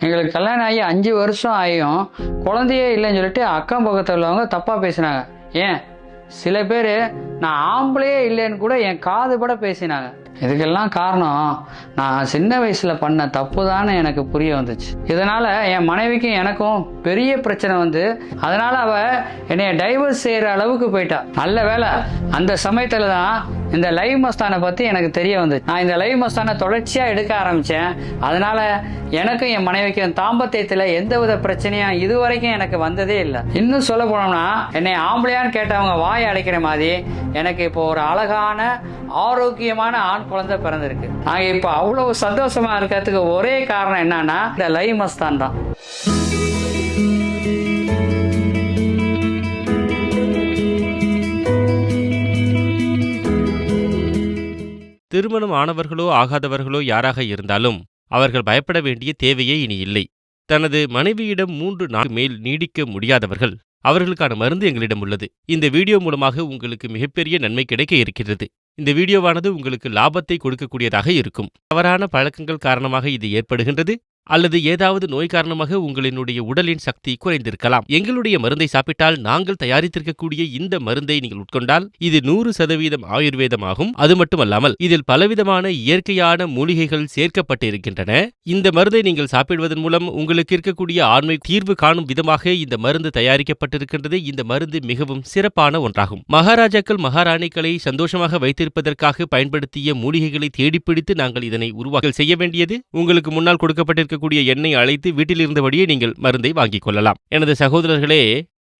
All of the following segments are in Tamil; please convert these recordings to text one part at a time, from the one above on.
எங்களுக்கு கல்யாணம் ஆகி 5 வருஷம் ஆகியும் குழந்தையே இல்லைன்னு சொல்லிட்டு அக்கம் பக்கத்தில் உள்ளவங்க தப்பாக பேசினாங்க. ஏன் சில பேர் நான் ஆம்பளையே இல்லைன்னு கூட என் காது பட பேசினாங்க. இதுக்கெல்லாம் காரணம் நான் சின்ன வயசுல பண்ண தப்பு தானே எனக்கு புரிய வந்துச்சு. இதனால என் மனைவிக்கும் எனக்கும் பெரிய பிரச்சனை வந்து அதனால அவ என்னைய டைவர்ஸ் செய்யற அளவுக்கு போயிட்டா. நல்ல வேலை அந்த சமயத்துல தான் இந்த லைவ் மஸ்தானை பத்தி எனக்கு தெரிய வந்துச்சு. நான் இந்த லைவ் மஸ்தானை தொடர்ச்சியா எடுக்க ஆரம்பிச்சேன். அதனால எனக்கும் என் மனைவிக்கும் தாம்பத்தியத்துல எந்தவித பிரச்சனையும் இதுவரைக்கும் எனக்கு வந்ததே இல்லை. இன்னும் சொல்ல போனோம்னா என்னை ஆம்பளையான்னு கேட்டவங்க வாய் அடைக்கிற மாதிரி எனக்கு இப்போ ஒரு அழகான ஆரோக்கியமான ஆண் குழந்தை பிறந்திருக்கு. நாங்க இப்ப அவ்வளவு சந்தோஷமா இருக்கிறதுக்கு ஒரே காரணம் என்னன்னா இந்த லைவ் மஸ்தான் தான். திருமணம் ஆனவர்களோ ஆகாதவர்களோ யாராக இருந்தாலும் அவர்கள் பயப்பட வேண்டிய தேவையே இனி இல்லை. தனது மனைவியிடம் 3 நாள் மேல் நீடிக்க முடியாதவர்கள், அவர்களுக்கான மருந்து எங்களிடம் உள்ளது. இந்த வீடியோ மூலமாக உங்களுக்கு மிகப்பெரிய நன்மை கிடைக்க இருக்கிறது. இந்த வீடியோவானது உங்களுக்கு லாபத்தை கொடுக்கக்கூடியதாக இருக்கும். தவறான பழக்கங்கள் காரணமாக இது ஏற்படுகின்றது அல்லது ஏதாவது நோய் காரணமாக உங்களினுடைய உடலின் சக்தி குறைந்திருக்கலாம். எங்களுடைய மருந்தை சாப்பிட்டால் நாங்கள் தயாரித்திருக்கக்கூடிய இந்த மருந்தை நீங்கள் உட்கொண்டால் இது 100% ஆயுர்வேதமாகும். அது மட்டுமல்லாமல் இதில் பலவிதமான இயற்கையான மூலிகைகள் சேர்க்கப்பட்டு இருக்கின்றன. இந்த மருந்தை நீங்கள் சாப்பிடுவதன் மூலம் உங்களுக்கு இருக்கக்கூடிய ஆண்மை தீர்வு காணும் விதமாக இந்த மருந்து தயாரிக்கப்பட்டிருக்கின்றது. இந்த மருந்து மிகவும் சிறப்பான ஒன்றாகும். மகாராஜாக்கள் மகாராணிகளை சந்தோஷமாக வைத்திருப்பதற்காக பயன்படுத்திய மூலிகைகளை தேடிப்பிடித்து நாங்கள் இதனை உருவாக்க செய்ய வேண்டியது உங்களுக்கு முன்னால் கொடுக்கப்பட்டிருக்க எண்ணெய் அழைத்து வீட்டில் இருந்தபடியே நீங்கள் மருந்தை வாங்கிக் கொள்ளலாம். எனது சகோதரர்களே,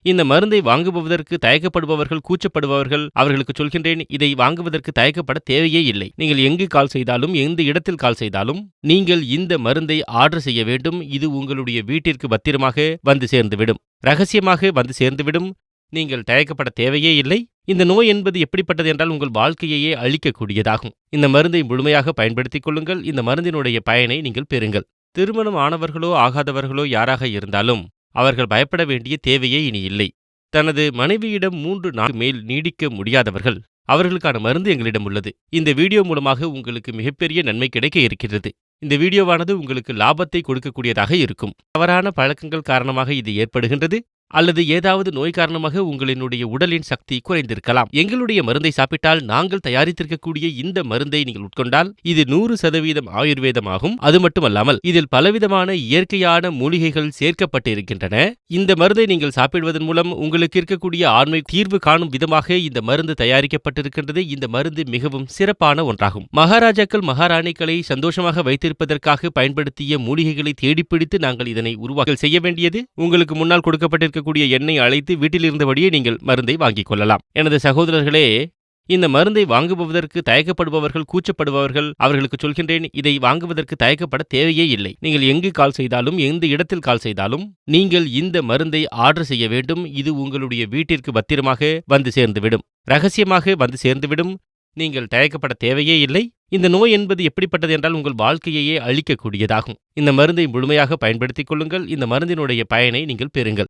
இந்த மருந்தை வாங்குவதற்கு தயக்கப்படுபவர்கள், கூச்சப்படுபவர்கள், அவர்களுக்கு சொல்கின்றேன், இதை வாங்குவதற்கு தயக்கப்பட தேவையே இல்லை. நீங்கள் எங்கு கால் செய்தாலும் எந்த இடத்தில் கால் செய்தாலும் நீங்கள் இந்த மருந்தை ஆர்டர் செய்ய வேண்டும். இது உங்களுடைய வீட்டிற்கு பத்திரமாக வந்து சேர்ந்துவிடும், ரகசியமாக வந்து சேர்ந்துவிடும். நீங்கள் தயக்கப்பட தேவையே இல்லை. இந்த நோய் என்பது எப்படிப்பட்டது என்றால் உங்கள் வாழ்க்கையையே அழிக்கக்கூடியதாகும். இந்த மருந்தை முழுமையாக பயன்படுத்திக் கொள்ளுங்கள். இந்த மருந்தினுடைய பயனை நீங்கள் பெறுங்கள். திருமணம் ஆனவர்களோ ஆகாதவர்களோ யாராக இருந்தாலும் அவர்கள் பயப்பட வேண்டிய தேவையே இனி இல்லை. தனது மனைவியிடம் 3 நாள் மேல் நீடிக்க முடியாதவர்கள், அவர்களுக்கான மருந்து எங்களிடம் உள்ளது. இந்த வீடியோ மூலமாக உங்களுக்கு மிகப்பெரிய நன்மை கிடைக்க இருக்கிறது. இந்த வீடியோவானது உங்களுக்கு லாபத்தை கொடுக்கக்கூடியதாக இருக்கும். தவறான பழக்கங்கள் காரணமாக இது ஏற்படுகின்றது அல்லது ஏதாவது நோய் காரணமாக உங்களினுடைய உடலின் சக்தி குறைந்திருக்கலாம். எங்களுடைய மருந்தை சாப்பிட்டால் நாங்கள் தயாரித்திருக்கக்கூடிய இந்த மருந்தை நீங்கள் உட்கொண்டால் இது 100% ஆயுர்வேதமாகும். அது மட்டுமல்லாமல் இதில் பலவிதமான இயற்கையான மூலிகைகள் சேர்க்கப்பட்டு இருக்கின்றன. இந்த மருந்தை நீங்கள் சாப்பிடுவதன் மூலம் உங்களுக்கு இருக்கக்கூடிய ஆண்மை தீர்வு காணும் விதமாக இந்த மருந்து தயாரிக்கப்பட்டிருக்கின்றது. இந்த மருந்து மிகவும் சிறப்பான ஒன்றாகும். மகாராஜாக்கள் மகாராணிகளை சந்தோஷமாக வைத்திருப்பதற்காக பயன்படுத்திய மூலிகைகளை தேடிப்பிடித்து நாங்கள் இதனை உருவாக்க செய்ய வேண்டியது உங்களுக்கு முன்னால் கொடுக்கப்பட்டிருக்க எண்ணெய் அழைத்து வீட்டில் இருந்தபடியே நீங்கள் மருந்தை வாங்கிக் கொள்ளலாம். எனது சகோதரர்களே, இந்த மருந்தை வாங்குவதற்கு தயக்கப்படுபவர்கள், கூச்சப்படுபவர்கள், அவர்களுக்கு சொல்கின்றேன், இதை வாங்குவதற்கு தயக்கப்பட தேவையே இல்லை. நீங்கள் எங்கு கால் செய்தாலும் எந்த இடத்தில் கால் செய்தாலும் நீங்கள் இந்த மருந்தை ஆர்டர் செய்ய வேண்டும். இது உங்களுடைய வீட்டிற்கு பத்திரமாக வந்து சேர்ந்துவிடும், ரகசியமாக வந்து சேர்ந்துவிடும். நீங்கள் தயக்கப்பட தேவையே இல்லை. இந்த நோய் என்பது எப்படிப்பட்டது என்றால் உங்கள் வாழ்க்கையையே அழிக்கக்கூடியதாகும். இந்த மருந்தை முழுமையாக பயன்படுத்திக் கொள்ளுங்கள். இந்த மருந்தினுடைய பயனை நீங்கள் பெறுங்கள்.